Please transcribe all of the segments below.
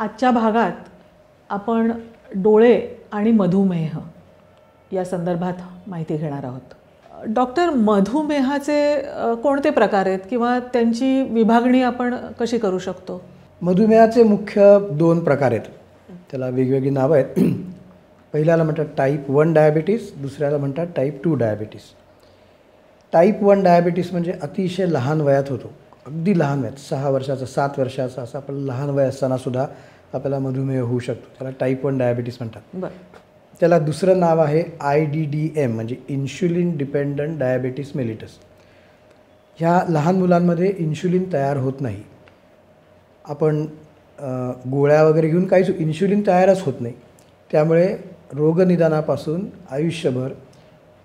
आजच्या भागात आपण डोळे आणि मधुमेह या संदर्भात माहिती घेणार आहोत. डॉक्टर, मधुमेहाचे कोणते प्रकार आहेत किंवा त्यांची विभागणी आपण कशी करू शकतो? मधुमेहाचे मुख्य 2 प्रकार आहेत. त्याला वेगवेगळी नावं आहेत. पहिल्याला म्हणतात टाईप 1 डायबिटीस, दुसऱ्याला म्हणतात टाईप 2 डायबिटीस. टाईप 1 डायबिटीस म्हणजे अतिशय लहान वयात होतो, अगदी लहान वयात, 6 वर्षाचा 7 वर्षाचा असं आपल्याला लहान वय असतानासुद्धा आपल्याला मधुमेह होऊ शकतो. त्याला टाईप 1 डायबिटीस म्हणतात. बरं. त्याला दुसरं नाव आहे IDDM म्हणजे इन्शुलिन डिपेंडंट डायबिटीस मेलिटस. ह्या लहान मुलांमध्ये इन्शुलिन तयार होत नाही. आपण गोळ्या वगैरे घेऊन काहीच इन्शुलिन तयारच होत नाही. त्यामुळे रोगनिदानापासून आयुष्यभर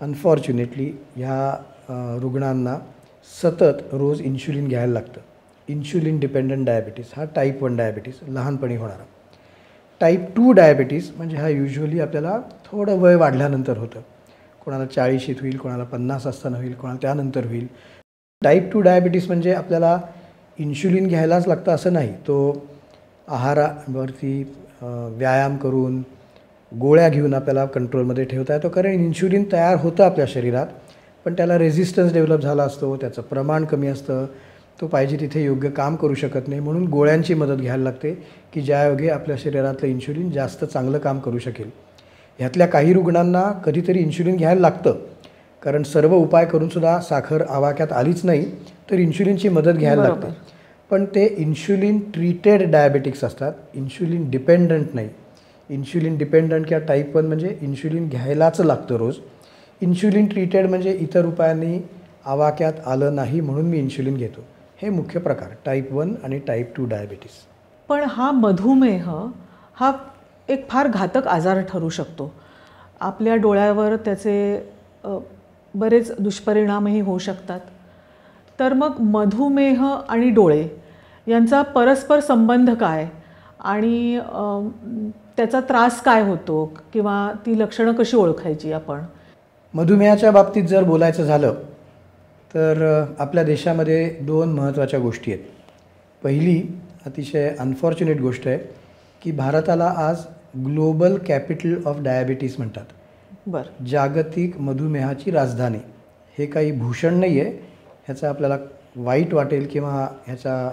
अनफॉर्च्युनेटली ह्या रुग्णांना सतत रोज इन्शुलिन घ्यायला लागतं. इन्शुलिन डिपेंडंट डायबिटीस हा टाईप 1 डायबिटीस लहानपणी होणारा. टाईप 2 डायबिटीस म्हणजे हा युजली आपल्याला थोडं वय वाढल्यानंतर होतं. कोणाला 40शीत होईल, कोणाला 50 असताना होईल, कोणाला त्यानंतर होईल. टाईप 2 डायबिटीस म्हणजे आपल्याला इन्शुलिन घ्यायलाच लागतं असं नाही. तो आहारावरती व्यायाम करून गोळ्या घेऊन आपल्याला कंट्रोलमध्ये ठेवता येतो. कारण इन्शुलिन तयार होतं आपल्या शरीरात, पण त्याला रेझिस्टन्स डेव्हलप झाला असतो, त्याचं प्रमाण कमी असतं, तो पाहिजे तिथे योग्य काम करू शकत नाही. म्हणून गोळ्यांची मदत घ्यायला लागते की ज्यायोगे आपल्या शरीरातलं इन्शुलिन जास्त चांगलं काम करू शकेल. ह्यातल्या काही रुग्णांना कधीतरी इन्शुलिन घ्यायला लागतं, कारण सर्व उपाय करूनसुद्धा साखर आवाक्यात आलीच नाही तर इन्शुलिनची मदत घ्यायला लागते. पण ते इन्शुलिन ट्रीटेड डायबेटिक्स असतात, इन्शुलिन डिपेंडंट नाही. इन्शुलिन डिपेंडंट किंवा टाईप 1 म्हणजे इन्शुलिन घ्यायलाच लागतं रोज. इन्शुलिन ट्रीटेड म्हणजे इतर उपायांनी आवाक्यात आलं नाही म्हणून मी इन्शुलिन घेतो. हे मुख्य प्रकार टाईप 1 आणि टाईप 2 डायबिटीस. पण हा मधुमेह हा एक फार घातक आजार ठरू शकतो. आपल्या डोळ्यावर त्याचे बरेच दुष्परिणामही होऊ शकतात. तर मग मधुमेह आणि डोळे यांचा परस्पर संबंध काय आणि त्याचा त्रास काय होतो किंवा ती लक्षणं कशी ओळखायची आपण? मधुमेहाच्या बाबतीत जर बोलायचं झालं तर आपल्या देशामध्ये 2 महत्त्वाच्या गोष्टी आहेत. पहिली अतिशय अनफॉर्च्युनेट गोष्ट आहे की भारताला आज ग्लोबल कॅपिटल ऑफ डायबिटीस म्हणतात. बरं. जागतिक मधुमेहाची राजधानी. हे काही भूषण नाही आहे. ह्याचं आपल्याला वाईट वाटेल किंवा ह्याचा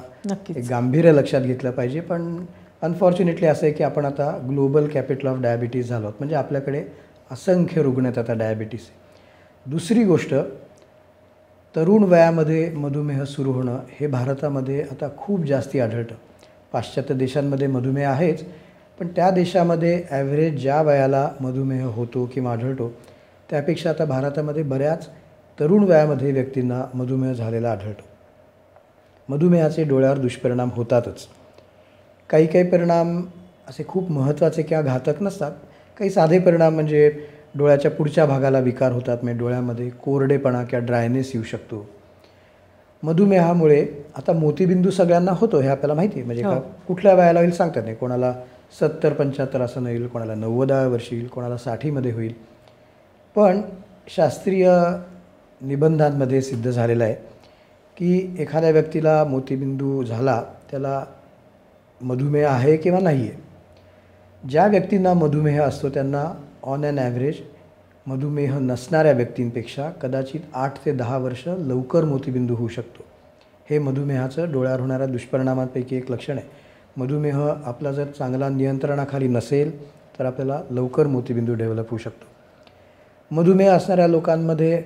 एक गांभीर्य लक्षात घेतलं पाहिजे. पण अनफॉर्च्युनेटली असं आहे की आपण आता ग्लोबल कॅपिटल ऑफ डायबिटीस झालो आहोत. म्हणजे आपल्याकडे असंख्य रुग्ण आहेत आता डायबिटीस. दुसरी गोष्ट, तरुण वयामध्ये मधुमेह सुरू होणं हे भारतामध्ये आता खूप जास्ती आढळतं. पाश्चात्य देशांमध्ये मधुमेह आहेच, पण त्या देशामध्ये ॲव्हरेज ज्या वयाला मधुमेह होतो किंवा आढळतो त्यापेक्षा आता भारतामध्ये बऱ्याच तरुण वयामध्ये व्यक्तींना मधुमेह झालेला आढळतो. मधुमेहाचे डोळ्यावर दुष्परिणाम होतातच. काही काही परिणाम असे खूप महत्त्वाचे किंवा घातक नसतात. काही साधे परिणाम म्हणजे डोळ्याच्या पुढच्या भागाला विकार होतात, म्हणजे डोळ्यामध्ये कोरडेपणा किंवा ड्रायनेस येऊ शकतो. मधुमेहामुळे आता मोतीबिंदू सगळ्यांना होतो हे आपल्याला माहिती आहे. म्हणजे कुठल्या वयाला होईल सांगतात नाही. कोणाला 70-75 असं नाही होईल, कोणाला 90व्या वर्षी येईल, कोणाला 60मध्ये होईल. पण शास्त्रीय निबंधांमध्ये सिद्ध झालेलं आहे की एखाद्या व्यक्तीला मोतीबिंदू झाला त्याला मधुमेह आहे किंवा नाही आहे. ज्या व्यक्तींना मधुमेह असतो त्यांना ऑन ॲन ॲव्हरेज मधुमेह नसणाऱ्या व्यक्तींपेक्षा कदाचित 8 ते 10 वर्ष लवकर मोतीबिंदू होऊ शकतो. हे मधुमेहाचं डोळ्यावर होणाऱ्या दुष्परिणामांपैकी एक लक्षण आहे. मधुमेह आपला जर चांगला नियंत्रणाखाली नसेल तर आपल्याला लवकर मोतीबिंदू डेव्हलप होऊ शकतो. मधुमेह असणाऱ्या लोकांमध्ये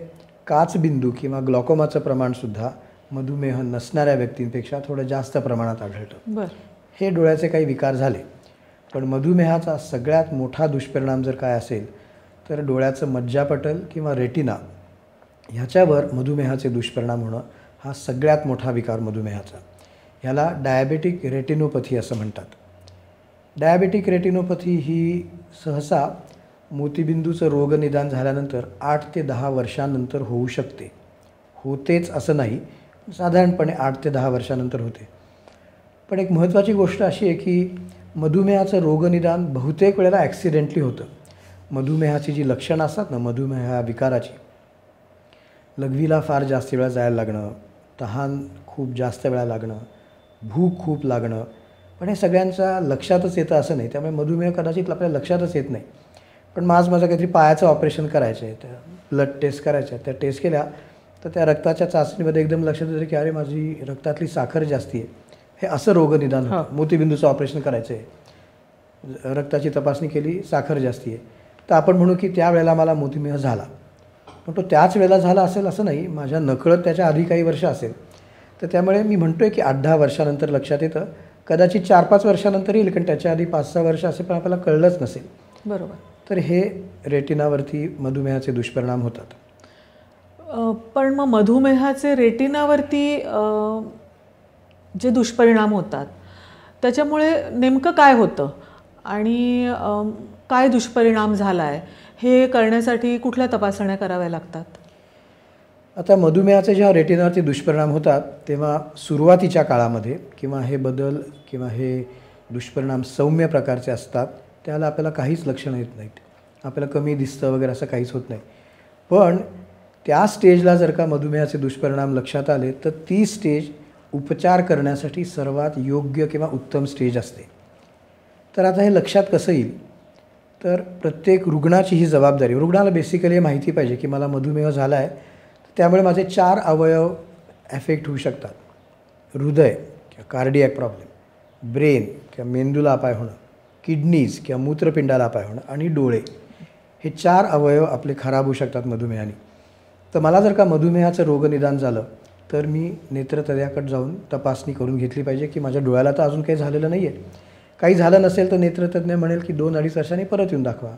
काचबिंदू किंवा ग्लॉकोमाचं प्रमाणसुद्धा मधुमेह नसणाऱ्या व्यक्तींपेक्षा थोडं जास्त प्रमाणात आढळतं. हे डोळ्याचे काही विकार झाले. पण मधुमेहाचा सगळ्यात मोठा दुष्परिणाम जर काय असेल तर डोळ्याचं मज्जापटल किंवा रेटिना ह्याच्यावर मधुमेहाचे दुष्परिणाम होणं हा सगळ्यात मोठा विकार मधुमेहाचा. ह्याला डायबेटिक रेटिनोपॅथी असं म्हणतात. डायबेटिक रेटिनोपॅथी ही सहसा मोतीबिंदूचं रोगनिदान झाल्यानंतर 8 ते 10 वर्षांनंतर होऊ शकते. होतेच असं नाही, साधारणपणे 8 ते 10 वर्षांनंतर होते. पण एक महत्त्वाची गोष्ट अशी आहे की मधुमेहाचं रोगनिदान बहुतेक वेळेला ॲक्सिडेंटली होतं. मधुमेहाची जी लक्षणं असतात ना मधुमेहा विकाराची, लघवीला फार जास्त वेळा जायला लागणं, तहान खूप जास्त वेळा लागणं, भूक खूप लागणं, पण हे सगळ्यांच्या लक्षातच येतं असं नाही, त्यामुळे मधुमेह कदाचित आपल्या लक्षातच येत नाही. पण माझं काहीतरी पायाचं ऑपरेशन करायचं आहे, त्या ब्लड टेस्ट करायच्या, त्या टेस्ट केल्या तर त्या रक्ताच्या चाचणीमध्ये एकदम लक्षात येतं की अरे माझी रक्तातली साखर जास्ती आहे. हे असं रोगनिदान होतं. मोतीबिंदूचं ऑपरेशन करायचं आहे, रक्ताची तपासणी केली, साखर जास्ती आहे, तर आपण म्हणू की त्यावेळेला मला मधुमेह झाला. पण तो त्याच वेळेला झाला असेल असं नाही, माझ्या नकळत त्याच्या आधी काही वर्ष असेल. तर त्यामुळे मी म्हणतो आहे की 8-10 वर्षानंतर लक्षात येतं, कदाचित 4-5 वर्षानंतर येईल, कारण त्याच्या आधी 5-6 वर्ष असे पण आपल्याला कळलंच नसेल. बरोबर. तर हे रेटिनावरती मधुमेहाचे दुष्परिणाम होतात. पण मग मधुमेहाचे रेटिनावरती जे दुष्परिणाम होतात त्याच्यामुळे नेमकं काय होतं आणि काय दुष्परिणाम झाला आहे हे कळण्यासाठी कुठल्या तपासण्या कराव्या लागतात? आता मधुमेहाचे जेव्हा रेटिनावरती दुष्परिणाम होतात तेव्हा सुरुवातीच्या काळामध्ये किंवा हे बदल किंवा हे दुष्परिणाम सौम्य प्रकारचे असतात, त्याला आपल्याला काहीच लक्षणं येत नाहीत, आपल्याला कमी दिसतं वगैरे असं काहीच होत नाही. पण त्या स्टेजला जर का मधुमेहाचे दुष्परिणाम लक्षात आले तर ती स्टेज उपचार करण्यासाठी सर्वात योग्य किंवा उत्तम स्टेज असते. तर आता हे लक्षात कसं येईल, तर प्रत्येक रुग्णाची ही जबाबदारी, रुग्णाला बेसिकली माहिती पाहिजे की मला मधुमेह झाला आहे, त्यामुळे माझे 4 अवयव ॲफेक्ट होऊ शकतात. हृदय किंवा कार्डियॅक प्रॉब्लेम, ब्रेन किंवा मेंदूला अपाय होणं, किडनीज किंवा मूत्रपिंडाला अपाय होणं आणि डोळे, हे 4 अवयव आपले खराब होऊ शकतात मधुमेहाने. तर मला जर का मधुमेहाचं रोगनिदान झालं तर मी नेत्रतज्ञाकडे जाऊन तपासणी करून घेतली पाहिजे की माझ्या डोळ्याला तर अजून काही झालेलं नाही आहे. काही झालं नसेल तर नेत्रतज्ञ म्हणेल की 2-2.5 वर्षांनी परत येऊन दाखवा.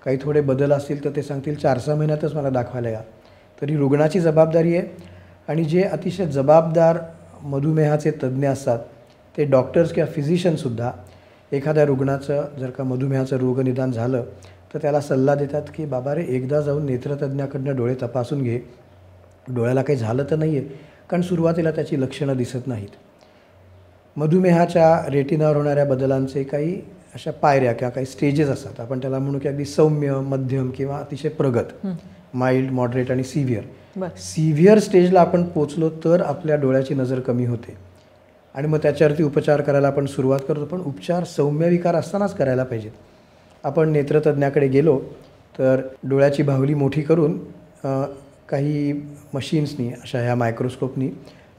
काही थोडे बदल असतील तर ते सांगतील 4-6 महिन्यातच मला दाखवायला या. तरी रुग्णाची जबाबदारी आहे. आणि जे अतिशय जबाबदार मधुमेहाचे तज्ज्ञ असतात ते डॉक्टर्स किंवा फिजिशियनसुद्धा एखाद्या रुग्णाचं जर का मधुमेहाचं रोगनिदान झालं तर त्याला सल्ला देतात की बाबा रे, एकदा जाऊन नेत्रतज्ञाकडनं डोळे तपासून घे, डोळ्याला काही झालं तर नाही आहे, कारण सुरुवातीला त्याची लक्षणं दिसत नाहीत. मधुमेहाच्या रेटिनावर होणाऱ्या बदलांचे काही अशा पायऱ्या किंवा काही स्टेजेस असतात. आपण त्याला म्हणू की अगदी सौम्य, मध्यम किंवा अतिशय प्रगत, माइल्ड, मॉडरेट आणि सिव्हिअर. सिव्हिअर स्टेजला आपण पोचलो तर आपल्या डोळ्याची नजर कमी होते आणि मग त्याच्यावरती उपचार करायला आपण सुरुवात करतो. पण उपचार सौम्य विकार असतानाच करायला पाहिजेत. आपण नेत्रतज्ञाकडे गेलो तर डोळ्याची बाहुली मोठी करून काही मशीन्सनी, अशा ह्या मायक्रोस्कोपनी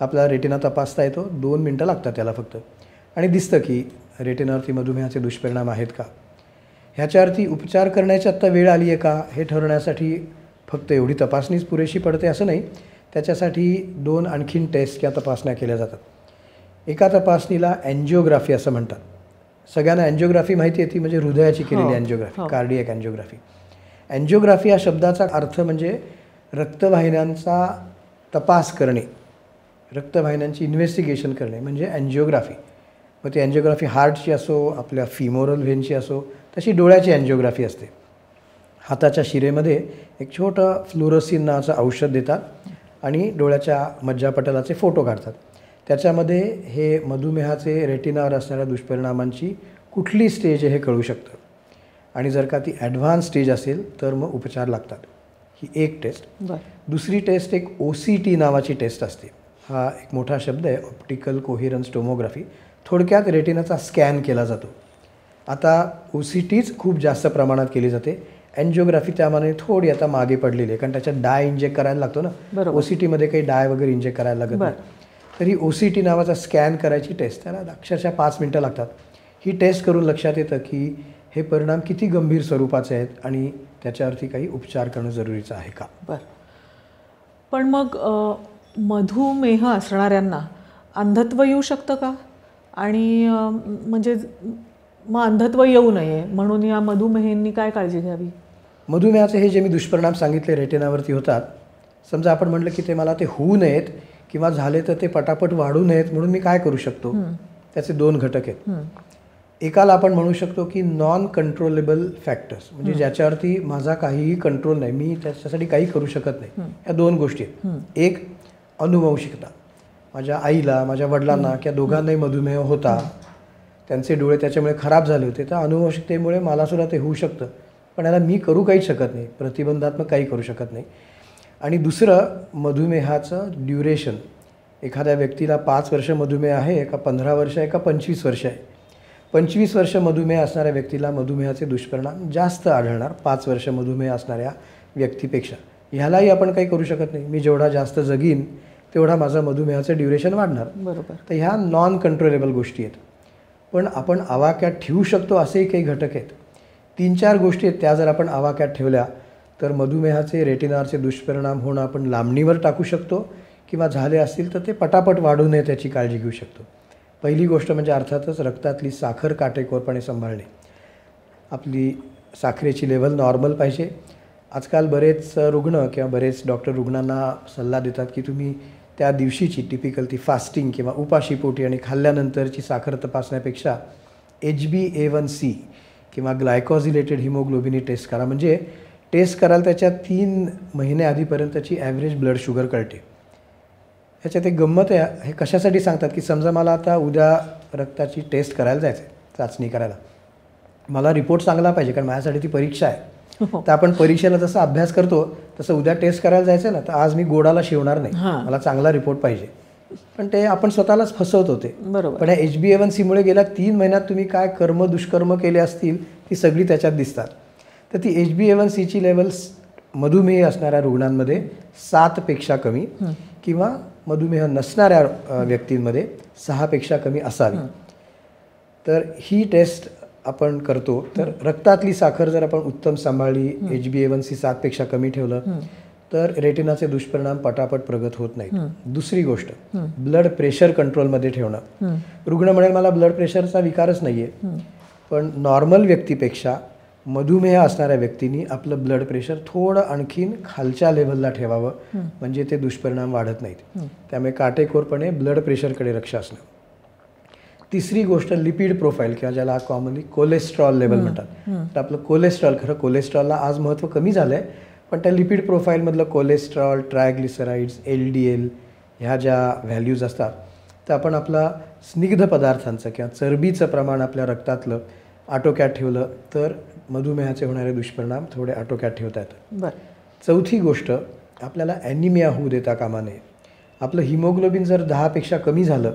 आपला रेटिना तपासता येतो. 2 मिनटं लागतात त्याला फक्त, आणि दिसतं की रेटिनावरती मधुमेहाचे दुष्परिणाम आहेत का. ह्याच्यावरती उपचार करण्याची आत्ता वेळ आली आहे का हे ठरवण्यासाठी फक्त एवढी तपासणीच पुरेशी पडते असं नाही. त्याच्यासाठी 2 आणखीन टेस्ट किंवा तपासण्या केल्या जातात. एका तपासणीला अँजिओग्राफी असं म्हणतात. सगळ्यांना अँजिओग्राफी माहिती आहे, ती म्हणजे हृदयाची केलेली अँजिओग्राफी, कार्डियक अँजिओग्राफी. अँजिओग्राफी या शब्दाचा अर्थ म्हणजे रक्तवाहिन्यांचा तपास करणे, रक्तवाहिन्यांची इन्व्हेस्टिगेशन करणे म्हणजे अँजिओग्राफी. मग ती अँजिओग्राफी हार्टची असो, आपल्या फिमोरल व्हेनची असो, तशी डोळ्याची अँजिओग्राफी असते. हाताच्या शिरेमध्ये एक छोटं फ्लोरोसिन नावाचं औषध देतात आणि डोळ्याच्या मज्जापटलाचे फोटो काढतात. त्याच्यामध्ये हे मधुमेहाचे रेटिनावर असणाऱ्या दुष्परिणामांची कुठली स्टेज आहे हे कळू शकतं. आणि जर का ती ॲडव्हान्स स्टेज असेल तर मग उपचार लागतात. ही एक टेस्ट. दुसरी टेस्ट एक OCT नावाची टेस्ट असते. हा एक मोठा शब्द आहे, ऑप्टिकल कोहेरन्स टोमोग्राफी. थोडक्यात रेटिनाचा स्कॅन केला जातो. आता OCTच खूप जास्त प्रमाणात केली जाते. अँजिओग्राफी त्यामानाने थोडी आता मागे पडलेली आहे, कारण त्याच्यात डाय इंजेक्ट करायला लागतो ना. OCTमध्ये काही डाय वगैरे इंजेक्ट करायला लागत नाही. तरी OCT नावाचा स्कॅन करायची टेस्ट, त्याला अक्षरशः 5 मिनटं लागतात. ही टेस्ट करून लक्षात येतं की हे परिणाम किती गंभीर स्वरूपाचे आहेत आणि त्याच्यावरती काही उपचार करणं जरुरीचं आहे का. पण मग मधुमेह असणाऱ्यांना अंधत्व येऊ शकतं का? आणि म्हणजे मग अंधत्व येऊ नये म्हणून या मधुमेहींनी काय काळजी घ्यावी? मधुमेहाचे हे जे मी दुष्परिणाम सांगितले रेटिनावरती होतात, समजा आपण म्हटलं की ते मला ते होऊ नयेत किंवा झाले तर ते पटापट वाढू नयेत, म्हणून मी काय करू शकतो. त्याचे 2 घटक आहेत. एकाला आपण म्हणू शकतो की नॉन कंट्रोलेबल फॅक्टर्स, म्हणजे ज्याच्यावरती माझा काहीही कंट्रोल नाही, मी त्याच्यासाठी काही करू शकत नाही. या 2 गोष्टी आहेत. एक अनुवंशिकता, माझ्या आईला, माझ्या वडिलांना किंवा दोघांनाही मधुमेह होता, त्यांचे डोळे त्याच्यामुळे खराब झाले होते, तर अनुवंशिकतेमुळे मलासुद्धा ते होऊ शकतं. पण याला मी करू काही शकत नाही, प्रतिबंधात्मक काही करू शकत नाही. आणि दुसरं मधुमेहाचं ड्युरेशन. एखाद्या व्यक्तीला 5 वर्ष मधुमेह आहे, एका 15 वर्ष आहे, एका 25 वर्ष आहे. 25 वर्ष मधुमेह असणाऱ्या व्यक्तीला मधुमेहाचे दुष्परिणाम जास्त आढळणार 5 वर्ष मधुमेह असणाऱ्या व्यक्तीपेक्षा. ह्यालाही आपण काही करू शकत नाही. मी जेवढा जास्त जगीन तेवढा माझा मधुमेहाचं ड्युरेशन वाढणार. बरोबर. तर ह्या नॉन कंट्रोलेबल गोष्टी आहेत. पण आपण आवाक्यात ठेवू शकतो असेही काही घटक आहेत. 3-4 गोष्टी आहेत, त्या जर आपण आवाक्यात ठेवल्या तर मधुमेहाचे रेटिनावरचे दुष्परिणाम होणं आपण लांबणीवर टाकू शकतो, किंवा झाले असतील तर ते पटापट वाढू नये त्याची काळजी घेऊ शकतो. पहिली गोष्ट म्हणजे अर्थातच रक्तातली साखर काटेकोरपणे सांभाळणे. आपली साखरेची लेव्हल नॉर्मल पाहिजे. आजकाल बरेच रुग्ण किंवा बरेच डॉक्टर रुग्णांना सल्ला देतात की तुम्ही त्या दिवशीची टिपिकल ती फास्टिंग किंवा उपाशीपोटी आणि खाल्ल्यानंतरची साखर तपासण्यापेक्षा HbA1c किंवा ग्लायकोजिलेटेड हिमोग्लोबिन टेस्ट करा. म्हणजे टेस्ट कराल त्याच्या 3 महिने आधीपर्यंतची ॲव्हरेज ब्लड शुगर कळते. ह्याच्यात एक गंमत आहे. हे कशासाठी सांगतात की समजा मला आता उद्या रक्ताची टेस्ट करायला जायचं आहे, चाचणी करायला. मला रिपोर्ट चांगला पाहिजे कारण माझ्यासाठी ती परीक्षा आहे. तर आपण परीक्षेला जसा अभ्यास करतो तसं उद्या टेस्ट करायला जायचं ना, तर आज मी गोडाला शिवणार नाही, मला चांगला रिपोर्ट पाहिजे. पण ते आपण स्वतःलाच फसवत होते. बरोबर. पण या HbA1c गेल्या 3 महिन्यात तुम्ही काय कर्म दुष्कर्म केले असतील ती सगळी त्याच्यात दिसतात. तर ती HbA1c लेवल्स मधुमेह असणाऱ्या रुग्णांमध्ये 7 पेक्षा कमी किंवा मधुमेह नसणाऱ्या व्यक्तींमध्ये 6 पेक्षा कमी असावी. तर ही टेस्ट आपण करतो. तर रक्तातली साखर जर आपण उत्तम सांभाळली, HbA1c 7 पेक्षा कमी ठेवलं तर रेटिनाचे दुष्परिणाम पटापट प्रगत होत नाहीत. दुसरी गोष्ट, ब्लड प्रेशर कंट्रोलमध्ये ठेवणं. रुग्ण म्हणेल मला ब्लड प्रेशरचा विकारच नाही आहे, पण नॉर्मल व्यक्तीपेक्षा मधुमेह असणाऱ्या व्यक्तींनी आपलं ब्लड प्रेशर थोडं आणखीन खालच्या लेव्हलला ठेवावं, म्हणजे ते दुष्परिणाम वाढत नाहीत. त्यामुळे काटेकोरपणे ब्लड प्रेशरकडे लक्ष असणं. तिसरी गोष्ट लिपिड प्रोफाईल किंवा ज्याला कॉमनली कोलेस्ट्रॉल लेवल म्हणतात. तर आपलं कोलेस्ट्रॉल, खरं कोलेस्ट्रॉलला आज महत्त्व कमी झालं आहे, पण त्या लिपिड प्रोफाईलमधलं कोलेस्ट्रॉल, ट्रायग्लिसराईड्स, LDL ह्या ज्या व्हॅल्यूज असतात, तर आपण आपला स्निग्ध पदार्थांचं किंवा चरबीचं प्रमाण आपल्या रक्तातलं आटोक्यात ठेवलं तर मधुमेहाचे होणारे दुष्परिणाम थोडे आटोक्यात ठेवता येतात. चौथी गोष्ट, आपल्याला ॲनिमिया होऊ देता कामा नये. आपलं हिमोग्लोबिन जर 10 पेक्षा कमी झालं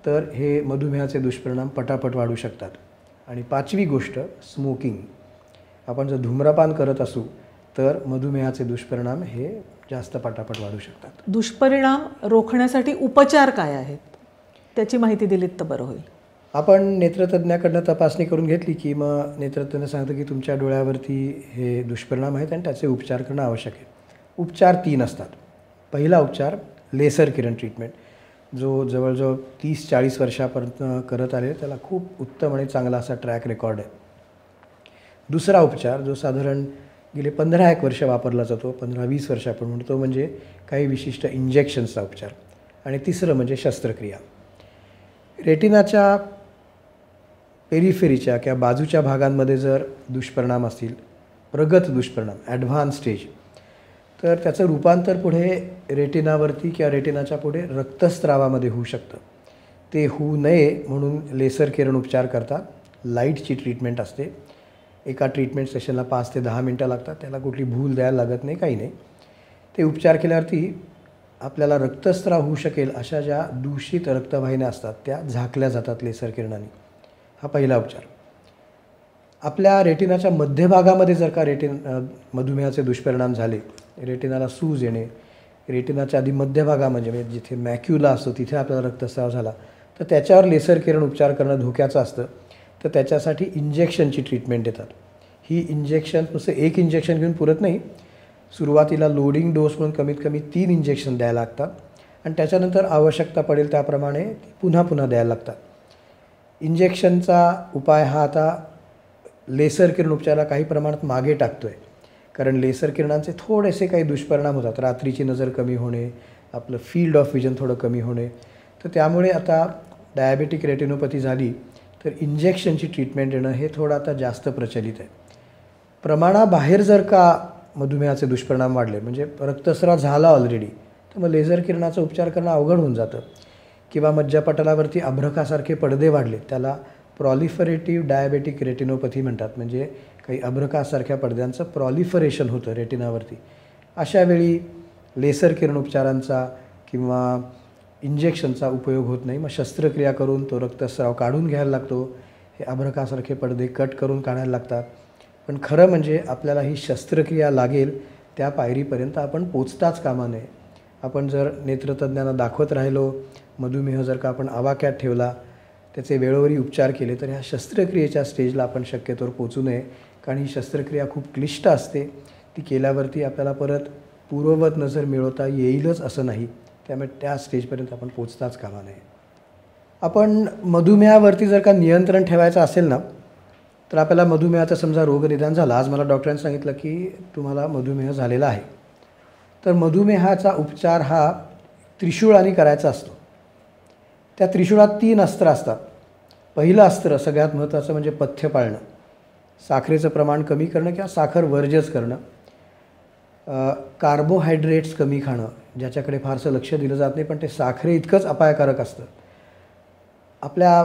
तर हे मधुमेहाचे दुष्परिणाम पटापट वाढू शकतात. आणि 5वी गोष्ट, स्मोकिंग. आपण जर धूम्रपान करत असू तर मधुमेहाचे दुष्परिणाम हे जास्त पटापट वाढू शकतात. दुष्परिणाम रोखण्यासाठी उपचार काय आहेत त्याची माहिती दिलीत तर बरं होईल. आपण नेत्रतज्ञाकडनं तपासणी करून घेतली की मग नेत्रतज्ञ सांगतं की तुमच्या डोळ्यावरती हे दुष्परिणाम आहेत आणि त्याचे उपचार करणं आवश्यक आहे. उपचार 3 असतात. पहिला उपचार लेसर किरण ट्रीटमेंट, जो जवळजवळ 30-40 वर्षापर्यंत करत आले, त्याला खूप उत्तम आणि चांगला असा ट्रॅक रेकॉर्ड आहे. दुसरा उपचार जो साधारण गेले 15-1 वर्ष वापरला जातो, 15-20 वर्ष आपण म्हणतो, म्हणजे काही विशिष्ट इंजेक्शन्सचा उपचार. आणि तिसरं म्हणजे शस्त्रक्रिया. रेटिनाच्या पेरिफेरीच्या किंवा बाजूच्या भागांमध्ये जर दुष्परिणाम असतील, प्रगत दुष्परिणाम, ॲडव्हान्स स्टेज, तर त्याचं रूपांतर पुढे रेटिनावरती किंवा रेटिनाच्या पुढे रक्तस्रावामध्ये होऊ शकतं. ते होऊ नये म्हणून लेसर किरण उपचार करतात. लाईटची ट्रीटमेंट असते. एका ट्रीटमेंट सेशनला 5 ते 10 मिनटं लागतात. त्याला कुठली भूल द्यायला लागत नाही, काही नाही. ते उपचार केल्यावरती आपल्याला रक्तस्राव होऊ शकेल अशा ज्या दूषित रक्तवाहिन्या असतात त्या झाकल्या जातात लेसर किरणाने. हा पहिला उपचार. आपल्या रेटिनाच्या मध्यभागामध्ये जर का मधुमेहाचे दुष्परिणाम झाले, रेटिनाला सूज येणे, रेटिनाच्या आधी मध्यभागा म्हणजे जिथे मॅक्युला असतो तिथे आपल्याला रक्तस्राव झाला, तर त्याच्यावर लेसर किरण उपचार करणं धोक्याचं असतं. तर त्याच्यासाठी इंजेक्शनची ट्रीटमेंट देतात. ही इंजेक्शन नुसतं एक इंजेक्शन घेऊन पुरत नाही. सुरुवातीला लोडिंग डोस म्हणून कमीत कमी 3 इंजेक्शन द्यायला लागतात आणि त्याच्यानंतर आवश्यकता पडेल त्याप्रमाणे पुन्हा पुन्हा द्यायला लागतात. इंजेक्शनचा उपाय हा आता लेसर किरण उपचाराला काही प्रमाणात मागे टाकतो आहे, कारण लेसर किरणांचे थोडेसे काही दुष्परिणाम होतात. रात्रीची नजर कमी होणे, आपलं फील्ड ऑफ विजन थोडं कमी होणे. तर त्यामुळे आता डायबेटिक रेटिनोपॅथी झाली तर इंजेक्शनची ट्रीटमेंट देणं हे थोडं आता जास्त प्रचलित आहे. प्रमाणाबाहेर जर का मधुमेहाचे दुष्परिणाम वाढले, म्हणजे रक्तस्राव झाला ऑलरेडी, तर मग लेझर किरणाचा उपचार करणं अवघड होऊन जातं. किंवा मज्जापटलावरती अभ्रकासारखे पडदे वाढले, त्याला प्रॉलिफरेटिव्ह डायबेटिक रेटिनोपॅथी म्हणतात. म्हणजे काही अभ्रकासारख्या पडद्यांचं प्रॉलिफरेशन होतं रेटिनावरती. अशा वेळी लेसर किरण उपचारांचा किंवा इंजेक्शनचा उपयोग होत नाही. मग शस्त्रक्रिया करून तो रक्तस्राव काढून घ्यायला लागतो. हे अभ्रकासारखे पडदे कट करून काढायला लागतात. पण खरं म्हणजे आपल्याला ही शस्त्रक्रिया लागेल त्या पायरीपर्यंत आपण पोचताच कामा नये. आपण जर नेत्रतज्ञांना दाखवत राहिलो, मधुमेह जर का आपण आवाक्यात ठेवला, त्याचे वेळोवेळी उपचार केले, तर ह्या शस्त्रक्रियेच्या स्टेजला आपण शक्यतोवर पोचू नये. कारण ही शस्त्रक्रिया खूप क्लिष्ट असते. ती केल्यावरती आपल्याला परत पूर्ववत नजर मिळवता येईलच असं नाही. त्यामुळे त्या स्टेजपर्यंत आपण पोचताच कामा नये. आपण मधुमेहावरती जर का नियंत्रण ठेवायचं असेल ना, तर आपल्याला मधुमेहाचा समजा रोगनिदान झाला. आज मला डॉक्टरांनी सांगितलं की तुम्हाला मधुमेह झालेला आहे. तर मधुमेहाचा उपचार हा त्रिशूळाने करायचा असतो. त्या त्रिशूळात 3 अस्त्र असतात. पहिलं अस्त्र सगळ्यात महत्त्वाचं म्हणजे पथ्य पाळणं, साखरेचं प्रमाण कमी करणं किंवा साखर वर्जच करणं, कार्बोहायड्रेट्स कमी खाणं, ज्याच्याकडे फारसं लक्ष दिलं जात नाही पण ते साखरे इतकंच अपायकारक असतं. आपल्या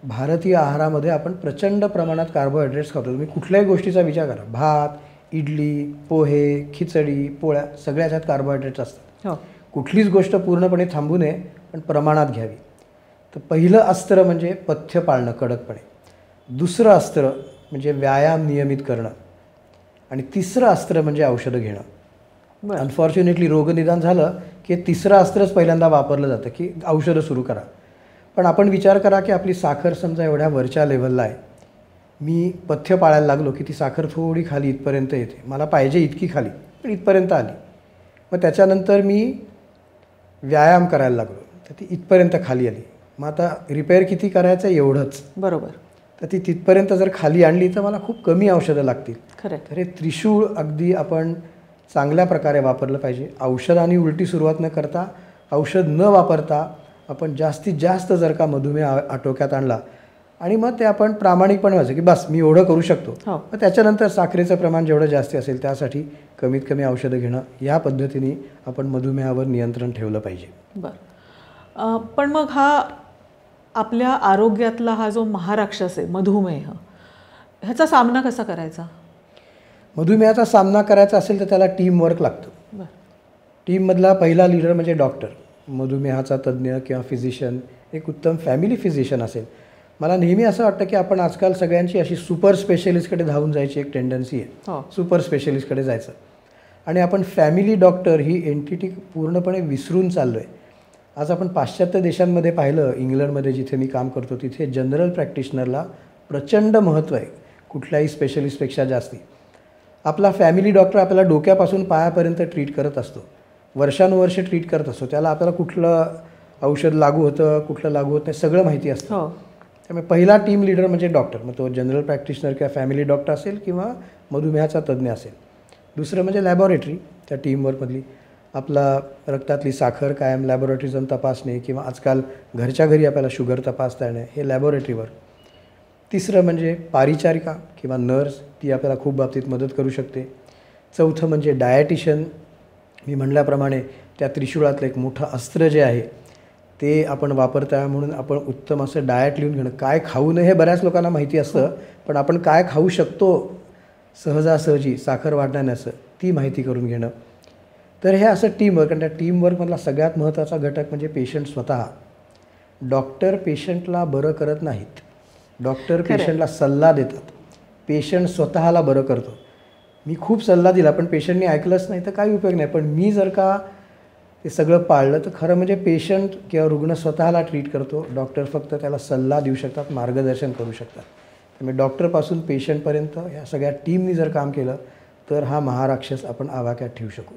भारतीय आहारामध्ये आपण प्रचंड प्रमाणात कार्बोहायड्रेट्स खातो. तुम्ही कुठल्याही गोष्टीचा विचार करा, भात, इडली, पोहे, खिचडी, पोळ्या, सगळ्या ह्याच्यात कार्बोहायड्रेट्स असतात. कुठलीच गोष्ट पूर्णपणे थांबू नये पण प्रमाणात घ्यावी. तर पहिलं अस्त्र म्हणजे पथ्य पाळणं कडकपणे. दुसरं अस्त्र म्हणजे व्यायाम नियमित करणं. आणि तिसरं अस्त्र म्हणजे औषधं घेणं. अनफॉर्च्युनेटली रोगनिदान झालं की तिसरं अस्त्रच पहिल्यांदा वापरलं जातं की औषधं सुरू करा. पण आपण विचार करा की आपली साखर समजा एवढ्या वरच्या लेवलला आहे, मी पथ्य पाळायला लागलो की ती साखर थोडी खाली इथपर्यंत येते. मला पाहिजे इतकी खाली पण इथपर्यंत आली. मग त्याच्यानंतर मी व्यायाम करायला लागलो तर ती इथपर्यंत खाली आली. मग आता रिपेअर किती करायचं एवढंच. बरोबर. तर ती तिथपर्यंत जर खाली आणली तर मला खूप कमी औषधं लागतील. खरं. तर हे त्रिशूळ अगदी आपण चांगल्या प्रकारे वापरलं पाहिजे. औषधांनी उलटी सुरुवात न करता, औषध न वापरता आपण जास्तीत जास्त जर का मधुमेह आटोक्यात आणला आणि मग ते आपण प्रामाणिकपणे व्हायचं की बस मी एवढं करू शकतो. मग त्याच्यानंतर साखरेचं प्रमाण जेवढं जास्त असेल त्यासाठी कमीत कमी औषधं घेणं, या पद्धतीने आपण मधुमेहावर नियंत्रण ठेवलं पाहिजे. बरं. पण मग हा आपल्या आरोग्यातला हा जो महाराक्षस आहे मधुमेह, ह्याचा सामना कसा करायचा? मधुमेहाचा सामना करायचा असेल तर त्याला टीमवर्क लागतं. टीममधला पहिला लीडर म्हणजे डॉक्टर, मधुमेहाचा तज्ज्ञ किंवा फिजिशियन, एक उत्तम फॅमिली फिजिशियन असेल. मला नेहमी असं वाटतं की आपण आजकाल सगळ्यांची अशी सुपर स्पेशलिस्टकडे धावून जायची एक टेंडन्सी आहे. सुपर स्पेशलिस्टकडे जायचं आणि आपण फॅमिली डॉक्टर ही एंटिटी पूर्णपणे विसरून चाललो आहे. आज आपण पाश्चात्य देशांमध्ये पाहिलं, इंग्लंडमध्ये जिथे मी काम करतो तिथे जनरल प्रॅक्टिशनरला प्रचंड महत्त्व आहे कुठल्याही स्पेशलिस्टपेक्षा जास्ती. आपला फॅमिली डॉक्टर आपल्याला डोक्यापासून पायापर्यंत ट्रीट करत असतो, वर्षानुवर्षे ट्रीट करत असतो. त्याला आपल्याला कुठलं औषध लागू होतं, कुठलं लागू होत नाही, सगळं माहिती असतं. त्यामुळे पहिला टीम लीडर म्हणजे डॉक्टर, मग तो जनरल प्रॅक्टिशनर किंवा फॅमिली डॉक्टर असेल किंवा मधुमेहाचा तज्ज्ञ असेल. दुसरं म्हणजे लॅबॉरेटरी, त्या टीमवर्कमधली आपला रक्तातली साखर कायम लॅबॉरेटरी जाऊन तपासणे किंवा आजकाल घरच्या घरी आपल्याला शुगर तपासता येणे, हे लॅबॉरेटरीवर. तिसरं म्हणजे पारिचारिका किंवा नर्स, ती आपल्याला खूप बाबतीत मदत करू शकते. चौथं म्हणजे डायटिशियन. मी म्हणल्याप्रमाणे त्या त्रिशूळातलं एक मोठं अस्त्र जे आहे ते आपण वापरता म्हणून आपण उत्तम असं डाएट लिहून घेणं. काय खाऊ नये हे बऱ्याच लोकांना माहिती असतं, पण आपण काय खाऊ शकतो सहजासहजी साखर वाढण्याचं ती माहिती करून घेणं. तर हे असं टीमवर्क, आणि त्या टीमवर्कमधला सगळ्यात महत्त्वाचा घटक म्हणजे पेशंट स्वतः. डॉक्टर पेशंटला बरं करत नाहीत, डॉक्टर पेशंटला सल्ला देतात. पेशंट स्वतःला बरं करतो. मी खूप सल्ला दिला पण पेशंटने ऐकलंच नाही तर काही उपयोग नाही. पण मी जर का ते सगळं पाळलं तर खरं म्हणजे पेशंट किंवा रुग्ण स्वतःला ट्रीट करतो. डॉक्टर फक्त त्याला सल्ला देऊ शकतात, मार्गदर्शन करू शकतात. त्यामुळे डॉक्टरपासून पेशंटपर्यंत ह्या सगळ्या टीमनी जर काम केलं तर हा महाराक्षस आपण आवाक्यात ठेवू शकू.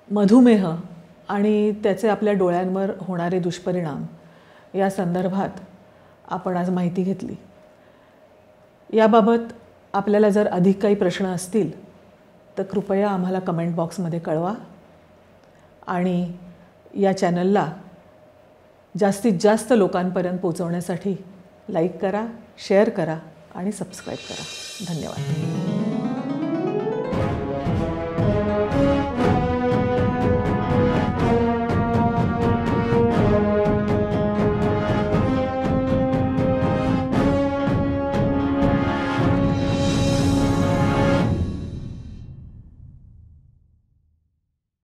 मधुमेह आणि त्याचे आपल्या डोळ्यांवर होणारे दुष्परिणाम या संदर्भात आपण आज माहिती घेतली. याबाबत आपल्याला जर अधिक काही प्रश्न असतील तर कृपया आम्हाला कमेंट बॉक्समध्ये कळवा आणि या चॅनलला जास्तीत जास्त लोकांपर्यंत पोहोचवण्यासाठी लाईक करा, शेअर करा आणि सबस्क्राईब करा. धन्यवाद.